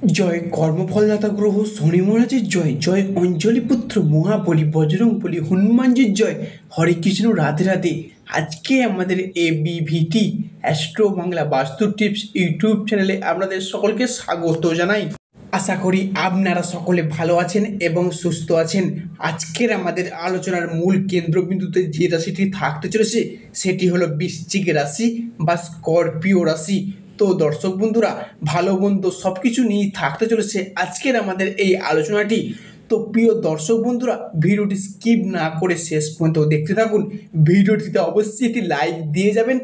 জয় কর্মফলদাতা গ্রহ শনি মহারাজের জয়, জয় অঞ্জলি পুত্র মহাবলী বজরং বলী হনুমানজির জয়। হরে কৃষ্ণ, রাধে রাধে। আজকে আমাদের এবিভিটি অ্যাস্ট্রো বাংলা বাস্তু টিপস ইউটিউব চ্যানেলে আপনাদের সকলকে স্বাগত জানাই। আশা করি আপনারা সকলে ভালো আছেন এবং সুস্থ আছেন। আজকের আমাদের আলোচনার মূল কেন্দ্রবিন্দুতে যে রাশিটি থাকতে চলেছে সেটি হলো বৃশ্চিক রাশি বা স্করপিও রাশি। তো দর্শক বন্ধুরা, ভালো মন্দ সব কিছু নিয়েই থাকতে চলেছে আজকের আমাদের এই আলোচনাটি। তো প্রিয় দর্শক বন্ধুরা, ভিডিওটি স্কিপ না করে শেষ পর্যন্ত দেখতে থাকুন। ভিডিওটিতে অবশ্যই একটি লাইক দিয়ে যাবেন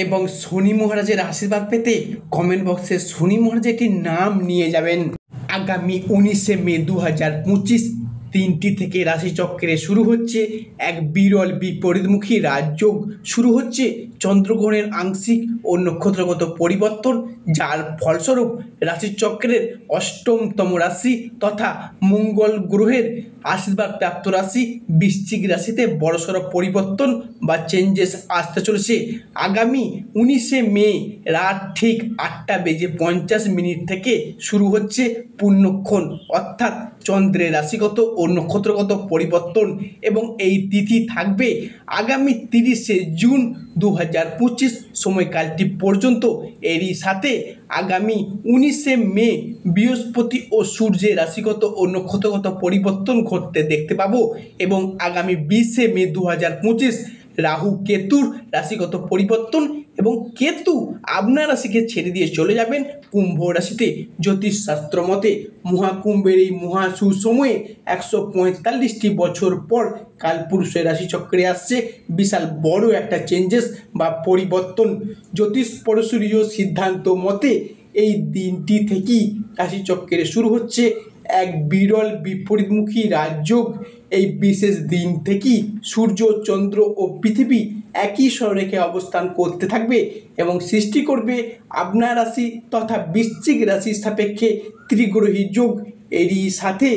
এবং শনি মহারাজের আশীর্বাদ পেতে কমেন্ট বক্সে শনি মহারাজের একটি নাম নিয়ে যাবেন। আগামী 19শে মে 2025 3টি থেকে রাশিচক্রে শুরু হচ্ছে এক বিরল বিপরীতমুখী রাজযোগ। শুরু হচ্ছে চন্দ্রগ্রহণের আংশিক ও নক্ষত্রগত পরিবর্তন, যার ফলস্বরূপ রাশিচক্রের অষ্টমতম রাশি তথা মঙ্গল গ্রহের আশীর্বাদ প্রাপ্ত রাশি বৃশ্চিক রাশিতে বড়সড় পরিবর্তন বা চেঞ্জেস আসতে চলেছে। আগামী 19শে মে রাত ঠিক 8:50 থেকে শুরু হচ্ছে পূর্ণক্ষণ, অর্থাৎ চন্দ্রের রাশিগত ও নক্ষত্রগত পরিবর্তন, এবং এই তিথি থাকবে আগামী 30শে জুন 2025 সময়কালটি পর্যন্ত। এরই সাথে আগামী 19শে মে বৃহস্পতি ও সূর্যের রাশিগত ও নক্ষত্রগত পরিবর্তন ঘটতে দেখতে পাবো, এবং আগামী 20শে মে 2025 রাহু কেতুর রাশিগত পরিবর্তন, এবং কেতু আপনার রাশিকে ছেড়ে দিয়ে চলে যাবেন কুম্ভ রাশিতে। জ্যোতিষশাস্ত্র মতে মহাকুম্ভের এই মহা সুসময়ে 145টি বছর পর কালপুরুষের রাশিচক্রে আসছে বিশাল বড় একটা চেঞ্জেস বা পরিবর্তন। জ্যোতিষ পরশুরীয় সিদ্ধান্ত মতে এই দিনটি থেকেই রাশিচক্রে শুরু হচ্ছে এক বিরল বিপরীতমুখী রাজযোগ। এই বিশেষ দিন থেকেই সূর্য, চন্দ্র ও পৃথিবী একই সরেখে অবস্থান করতে থাকবে এবং সৃষ্টি করবে আপনার রাশি তথা বৃশ্চিক রাশির সাপেক্ষে ত্রিগ্রহী যোগ। এরই সাথে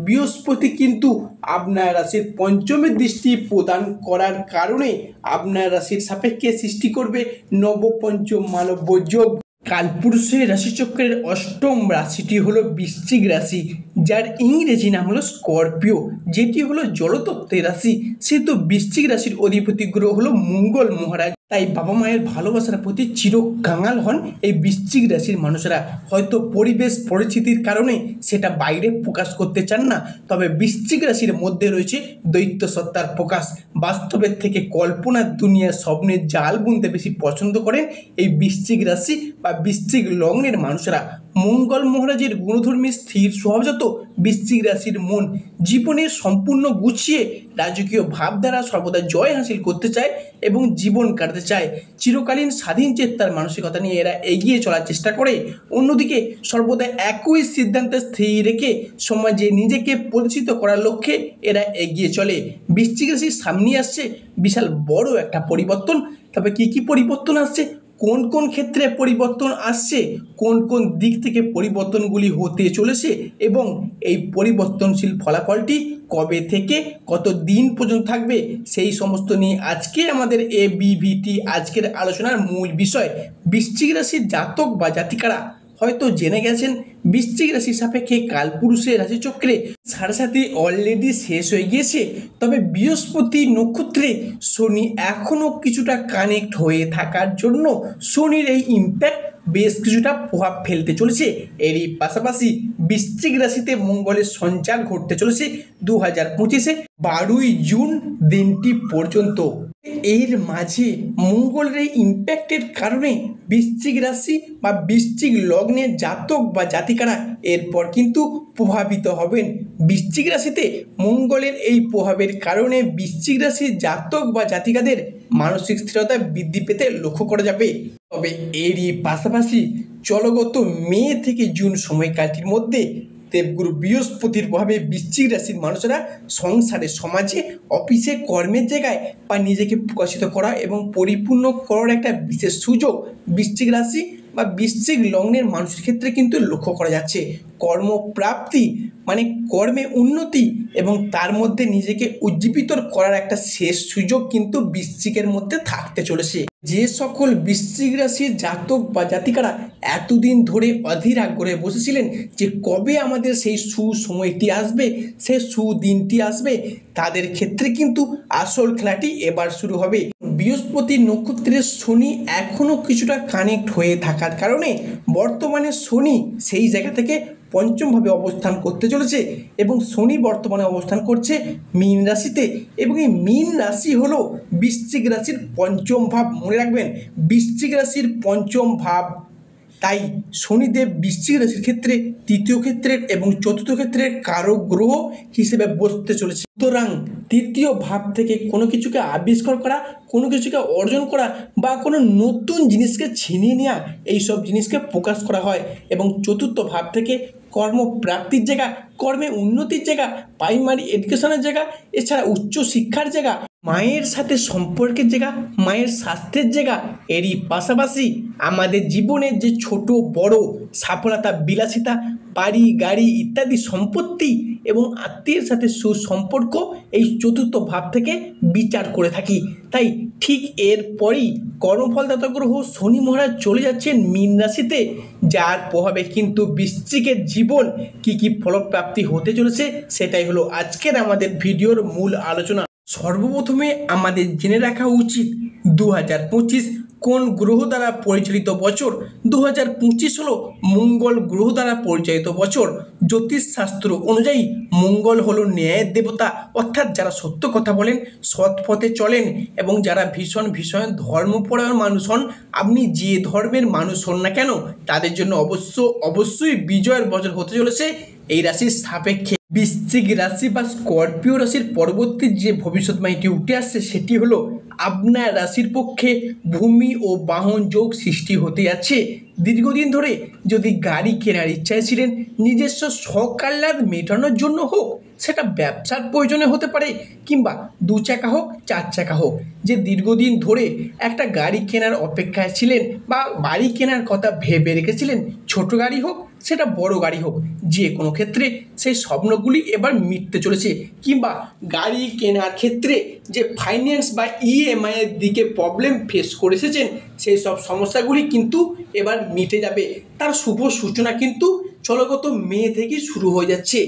বৃহস্পতি কিন্তু আপনার রাশির পঞ্চমের দৃষ্টি প্রদান করার কারণে আপনার রাশির সাপেক্ষে সৃষ্টি করবে নবপঞ্চম মালব্য যোগ। কালপুরুষের রাশিচক্রের অষ্টম রাশিটি হলো বৃশ্চিক রাশি, যার ইংরেজি নাম হলো স্করপিও, যেটি হলো জলতত্ত্বের রাশি। সেহেতু বৃশ্চিক রাশির অধিপতি গ্রহ হলো মঙ্গল মহারাজ। তাই বাবা মায়ের ভালোবাসার প্রতি চিরকাঙাল হন এই বৃশ্চিক রাশির মানুষেরা। হয়তো পরিবেশ পরিস্থিতির কারণে সেটা বাইরে প্রকাশ করতে চান না, তবে বৃশ্চিক রাশির মধ্যে রয়েছে দৈত্য সত্তার প্রকাশ। বাস্তবের থেকে কল্পনার দুনিয়ার স্বপ্নের জাল বুনতে বেশি পছন্দ করেন এই বৃশ্চিক রাশি বা বৃশ্চিক লগ্নের মানুষেরা। মঙ্গল মহারাজের গুণধর্মী স্থির স্বভাবজাত বৃশ্চিক রাশির মন জীবনে সম্পূর্ণ গুছিয়ে রাজকীয় ভাবধারা সর্বদা জয় হাসিল করতে চায় এবং জীবন কাটাতে চায়। চিরকালীন স্বাধীন চেত্তার মানসিকতা নিয়ে এরা এগিয়ে চলার চেষ্টা করে। অন্যদিকে সর্বদা একই সিদ্ধান্তে স্থির রেখে সমাজে নিজেকে প্রতিষ্ঠিত করার লক্ষ্যে এরা এগিয়ে চলে। বৃশ্চিক রাশির সামনে আসছে বিশাল বড় একটা পরিবর্তন। তবে কি পরিবর্তন আসছে, কোন কোন ক্ষেত্রে পরিবর্তন আসছে, কোন কোন দিক থেকে পরিবর্তনগুলি হতে চলেছে, এবং এই পরিবর্তনশীল ফলাফলটি কবে থেকে কত দিন পর্যন্ত থাকবে, সেই সমস্ত নিয়ে আজকে আমাদের এবিভিটি আজকের আলোচনার মূল বিষয়। বৃশ্চিক রাশির জাতক বা জাতিকারা হয়তো জেনে গেছেন বৃশ্চিক রাশির সাপেক্ষে কালপুরুষের রাশিচক্রে 7.5 অলরেডি শেষ হয়ে গিয়েছে। তবে বৃহস্পতি নক্ষত্রে শনি এখনও কিছুটা কানেক্ট হয়ে থাকার জন্য শনির এই ইম্প্যাক্ট বেশ কিছুটা প্রভাব ফেলতে চলেছে। এরই পাশাপাশি বৃশ্চিক রাশিতে মঙ্গলের সঞ্চার ঘটতে চলেছে 2025-এ 12ই জুন দিনটি পর্যন্ত। এর মাঝে মঙ্গলের এই ইম্প্যাক্টের কারণে বৃশ্চিক রাশি বা বৃশ্চিক লগ্নের জাতক বা জাতিকারা এরপর কিন্তু প্রভাবিত হবেন। বৃশ্চিক রাশিতে মঙ্গলের এই প্রভাবের কারণে বৃশ্চিক রাশির জাতক বা জাতিকাদের মানসিক স্থিরতা বৃদ্ধি পেতে লক্ষ্য করা যাবে। তবে এরই পাশাপাশি চলগত মে থেকে জুন সময়কালটির মধ্যে দেবগুরু বৃহস্পতির প্রভাবে বৃশ্চিক রাশির মানুষেরা সংসারে, সমাজে, অফিসে, কর্মের জায়গায় বা নিজেকে প্রকাশিত করা এবং পরিপূর্ণ করার একটা বিশেষ সুযোগ বৃশ্চিক রাশি বা বৃশ্চিক লগ্নের মানুষের ক্ষেত্রে কিন্তু লক্ষ্য করা যাচ্ছে কর্মপ্রাপ্তি, মানে কর্মে উন্নতি এবং তার মধ্যে নিজেকে উজ্জীবিত করার একটা শেষ সুযোগ কিন্তু বৃশ্চিকের মধ্যে থাকতে চলেছে। যে সকল বৃশ্চিক রাশির জাতক বা জাতিকারা এতদিন ধরে অধীর আগ্রহে বসেছিলেন যে কবে আমাদের সেই সুসময়টি আসবে, সেই সুদিনটি আসবে, তাদের ক্ষেত্রে কিন্তু আসল খেলাটি এবার শুরু হবে। বৃহস্পতি নক্ষত্রের শনি এখনও কিছুটা কানেক্ট হয়ে থাকার কারণে বর্তমানে শনি সেই জায়গা থেকে পঞ্চমভাবে অবস্থান করতে চলেছে এবং শনি বর্তমানে অবস্থান করছে মীন রাশিতে এবং এই মীন রাশি হলো বৃশ্চিক রাশির পঞ্চম ভাব। মনে রাখবেন, বৃশ্চিক রাশির পঞ্চম ভাব, তাই শনিদেব বৃশ্চিক রাশির ক্ষেত্রে তৃতীয় ক্ষেত্রের এবং চতুর্থ ক্ষেত্রের কারক গ্রহ হিসেবে বসতে চলেছে। সুতরাং তৃতীয় ভাব থেকে কোনো কিছুকে আবিষ্কার করা, কোনো কিছুকে অর্জন করা বা কোনো নতুন জিনিসকে ছিনিয়ে নেওয়া, এইসব জিনিসকে প্রকাশ করা হয় এবং চতুর্থ ভাব থেকে কর্মপ্রাপ্তির জায়গা, কর্মে উন্নতির জায়গা, প্রাইমারি এডুকেশনের জায়গা, এছাড়া উচ্চ শিক্ষার জায়গা, মায়ের সাথে সম্পর্কের জায়গা, মায়ের স্বাস্থ্যের জায়গা, এরই পাশাপাশি আমাদের জীবনের যে ছোট বড় সফলতা, বিলাসিতা, বাড়ি গাড়ি ইত্যাদি সম্পত্তি এবং আত্মীয়ের সাথে সুসম্পর্ক এই চতুর্থ ভাব থেকে বিচার করে থাকি। তাই ঠিক এরপরই কর্মফলদাতা গ্রহ শনি মহারাজ চলে যাচ্ছেন মীন রাশিতে, যার প্রভাবে কিন্তু বৃশ্চিকের জীবন কি ফলপ্রাপ্তি হতে চলেছে সেটাই হলো আজকের আমাদের ভিডিওর মূল আলোচনা। সর্বপ্রথমে আমাদের জেনে রাখা উচিত 2025 কোন গ্রহ দ্বারা পরিচালিত বছর। 2025 হলো মঙ্গল গ্রহ দ্বারা পরিচালিত বছর। জ্যোতিষশাস্ত্র অনুযায়ী মঙ্গল হলো ন্যায়ের দেবতা, অর্থাৎ যারা সত্য কথা বলেন, সৎ পথে চলেন এবং যারা ভীষণ ধর্মপরায়ণ মানুষ হন, আপনি যে ধর্মের মানুষ হন না কেন, তাদের জন্য অবশ্যই বিজয়ের বছর হতে চলেছে এই রাশির সাপেক্ষে। বৃশ্চিক রাশি বা স্করপিও রাশির পরবর্তী যে ভবিষ্যৎবাণীটি উঠে আসছে সেটি হলো আপনার রাশির পক্ষে ভূমি ও বাহন যোগ সৃষ্টি হতে যাচ্ছে। দীর্ঘদিন ধরে যদি গাড়ি কেনার ইচ্ছায় ছিলেন, নিজস্ব শখ আহ্লাদ মেটানোর জন্য হোক, সেটা ব্যবসার প্রয়োজনে হতে পারে কিংবা 2 চাকা হোক 4 চাকা হোক, যে দীর্ঘদিন ধরে একটা গাড়ি কেনার অপেক্ষায় ছিলেন বা বাড়ি কেনার কথা ভেবে রেখেছিলেন, ছোট গাড়ি হোক সেটা বড় গাড়ি হোক, যে কোনো ক্ষেত্রে সেই স্বপ্নগুলি এবার মিটতে চলেছে। কিংবা গাড়ি কেনার ক্ষেত্রে যে ফাইন্যান্স বা ইএমআই এর দিকে প্রবলেম ফেস করে এসেছেন, সেই সব সমস্যাগুলি কিন্তু এবার মিটে যাবে। তার শুভ সূচনা কিন্তু চলগত মে থেকে শুরু হয়ে যাচ্ছে।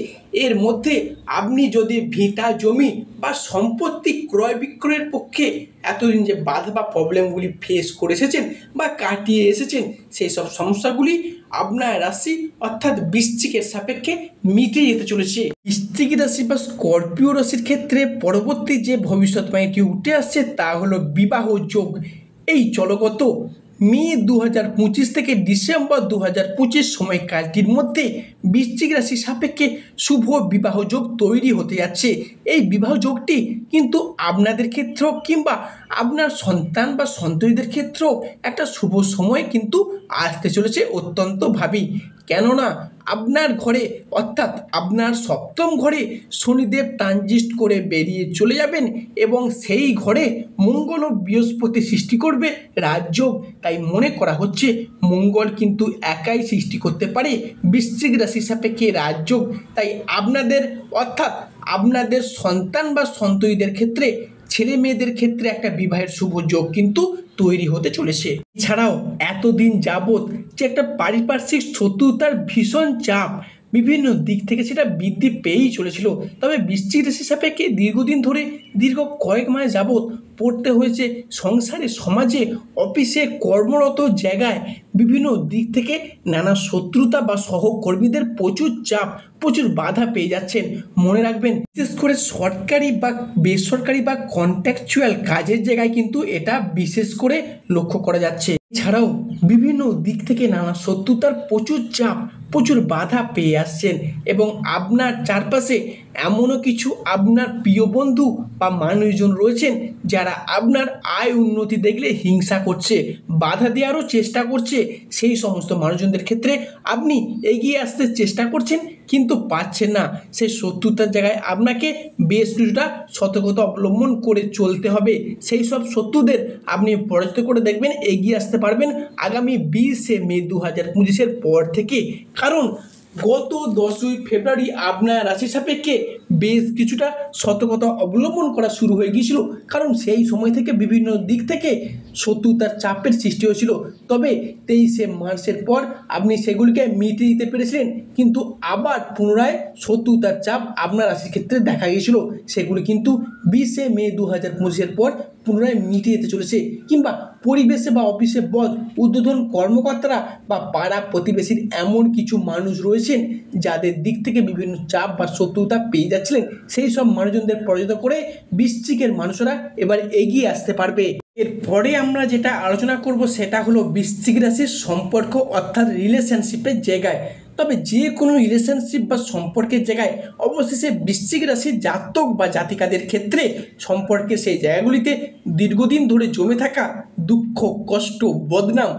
এর মধ্যে আপনি যদি ভিটা জমি বা সম্পত্তি ক্রয় বিক্রয়ের পক্ষে এতদিন যে বাধা বা প্রবলেমগুলি ফেস করে এসেছেন বা কাটিয়ে এসেছেন, সেই সব সমস্যাগুলি আপনার রাশি অর্থাৎ বৃশ্চিকের সাপেক্ষে মিটে যেতে চলেছে। বৃশ্চিক রাশি বা স্করপিও রাশির ক্ষেত্রে পরবর্তী যে ভবিষ্যৎবাণীটি উঠে আসছে তা হলো বিবাহ যোগ। এই চলগত মে 2025 থেকে ডিসেম্বর 2025 সময়কালটির মধ্যে বৃশ্চিক রাশির সাপেক্ষে শুভ বিবাহ যোগ তৈরি হতে যাচ্ছে। এই বিবাহ যোগটি কিন্তু আপনাদের ক্ষেত্রেও কিংবা আপনার সন্তান বা সন্ততিদের ক্ষেত্রেও একটা শুভ সময় কিন্তু আসতে চলেছে অত্যন্তভাবেই। কেননা আপনার ঘরে অর্থাৎ আপনার সপ্তম ঘরে শনিদেব ট্রানজিট করে বেরিয়ে চলে যাবেন এবং সেই ঘরে মঙ্গল ও বৃহস্পতি সৃষ্টি করবে রাজযোগ। তাই মনে করা হচ্ছে মঙ্গল কিন্তু একাই সৃষ্টি করতে পারে বৃশ্চিক রাশির সাপেক্ষে রাজযোগ। তাই আপনাদের অর্থাৎ আপনাদের সন্তান বা সন্ততিদের ক্ষেত্রে, ছেলে মেয়েদের ক্ষেত্রে একটা বিবাহের শুভ যোগ কিন্তু তৈরি হতে চলেছে। এছাড়াও এতদিন যাবৎ যে একটা পারিপার্শ্বিক শত্রুতার ভীষণ চাপ বিভিন্ন দিক থেকে সেটা বৃদ্ধি পেয়েই চলেছিল, তবে বৃশ্চিক রাশির সাপেক্ষে দীর্ঘদিন ধরে দীর্ঘ কয়েক মাস যাবৎ পড়তে হয়েছে সংসারে, সমাজে, অফিসে, কর্মরত জায়গায় বিভিন্ন দিক থেকে নানা শত্রুতা বা সহকর্মীদের প্রচুর চাপ, প্রচুর বাধা পেয়ে যাচ্ছেন। মনে রাখবেন, বিশেষ করে সরকারি বা বেসরকারি বা কন্ট্রাকচুয়াল কাজের জায়গায় কিন্তু এটা বিশেষ করে লক্ষ্য করা যাচ্ছে। এছাড়াও বিভিন্ন দিক থেকে নানা শত্রুতার প্রচুর চাপ, প্রচুর বাধা পেয়ে আসছেন এবং আপনার চারপাশে এমনও কিছু আপনার প্রিয় বন্ধু বা মানুষজন রয়েছেন যারা আপনার আয় উন্নতি দেখলে হিংসা করছে, বাধা দেওয়ারও চেষ্টা করছে। সেই সমস্ত মানুষজনদের ক্ষেত্রে আপনি এগিয়ে আসতে চেষ্টা করছেন কিন্তু পাচ্ছেন না। সেই শত্রুতার জায়গায় আপনাকে বেশ কিছুটা সতর্কতা অবলম্বন করে চলতে হবে। সেই সব শত্রুদের আপনি পরাজিত করে দেখবেন এগিয়ে আসতে পারবেন আগামী 20শে মে 2025-এর পর থেকে। কারণ গত 10ই ফেব্রুয়ারি আপনার রাশি সাপেক্ষে বেশ কিছুটা সতর্কতা অবলম্বন করা শুরু হয়ে গিয়েছিল, কারণ সেই সময় থেকে বিভিন্ন দিক থেকে শত্রুতার চাপের সৃষ্টি হয়েছিল। তবে 23শে মার্চের পর আপনি সেগুলিকে মিটিয়ে দিতে পেরেছিলেন, কিন্তু আবার পুনরায় শত্রুতার চাপ আপনার রাশির ক্ষেত্রে দেখা গিয়েছিল। সেগুলি কিন্তু 20শে মে 2025-এর পর পুনরায় মিটিয়ে যেতে চলেছে। কিংবা পরিবেশে বা অফিসে বস, ঊর্ধ্বতন কর্মকর্তারা বা পাড়া প্রতিবেশীর এমন কিছু মানুষ রয়েছেন যাদের দিক থেকে বিভিন্ন চাপ বা শত্রুতা পেয়ে যাচ্ছিলেন, সেই সব মানুষজনদের পরাজিত করে বৃশ্চিকের মানুষরা এবার এগিয়ে আসতে পারবে। এরপরে আমরা যেটা আলোচনা করব সেটা হলো বৃশ্চিক রাশির সম্পর্ক অর্থাৎ রিলেশনশিপের জায়গায়। তবে যে কোনো রিলেশনশিপ বা সম্পর্কের জায়গায় অবশেষে বৃশ্চিক রাশির জাতক বা জাতিকাদের ক্ষেত্রে সম্পর্কের সেই জায়গাগুলিতে দীর্ঘদিন ধরে জমে থাকা দুঃখ, কষ্ট, বদনাম,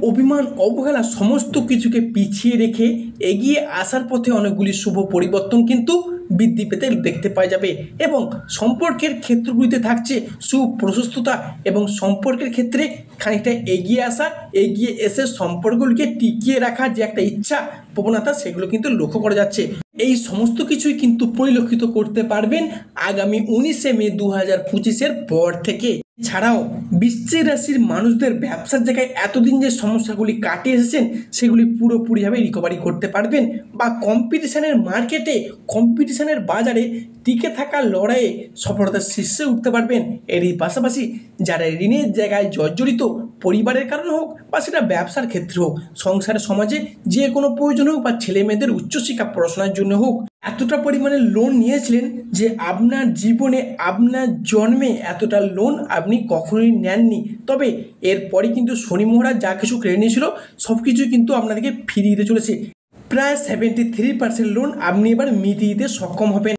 অভিমান, অবহেলা সমস্ত কিছুকে পিছিয়ে রেখে এগিয়ে আসার পথে অনেকগুলি শুভ পরিবর্তন কিন্তু বৃদ্ধি পেতে দেখতে পাওয়া যাবে। এবং সম্পর্কের ক্ষেত্রগুলিতে থাকছে সুপ্রশস্ততা এবং সম্পর্কের ক্ষেত্রে খানিকটা এগিয়ে আসা, এগিয়ে এসে সম্পর্কগুলিকে টিকিয়ে রাখার যে একটা ইচ্ছা প্রবণতা সেগুলো কিন্তু লক্ষ্য করা যাচ্ছে। এই সমস্ত কিছুই কিন্তু পরিলক্ষিত করতে পারবেন আগামী 19শে মে 2025-এর পর থেকে। ছাড়াও বৃশ্চিক রাশির মানুষদের ব্যবসার জায়গায় এতদিন যে সমস্যাগুলি কাটিয়ে এসেছেন সেগুলি পুরোপুরিভাবে রিকভারি করতে পারবেন, বা কম্পিটিশনের মার্কেটে, কম্পিটিশনের বাজারে টিকে থাকা লড়াইয়ে সফলতার শীর্ষে উঠতে পারবেন। এরই পাশাপাশি যারা ঋণের জায়গায় জর্জরিত, পরিবারের কারণে হোক বা সেটা ব্যবসার ক্ষেত্রে হোক, সংসার সমাজে যে কোনো প্রয়োজন হোক বা ছেলে মেয়েদের উচ্চশিক্ষা পড়াশোনার জন্য হোক, এতটা পরিমাণে লোন নিয়েছিলেন যে আপনার জীবনে, আপনার জন্মে এতটা লোন আপনি কখনোই নেননি। তবে এরপরে কিন্তু শনি মহারাজ যা কিছু কেড়ে নিয়েছিল সব কিছুই কিন্তু আপনাদেরকে ফিরিয়ে দিতে চলেছে। প্রায় 73% লোন আপনি এবার মিটিয়ে দিতে সক্ষম হবেন।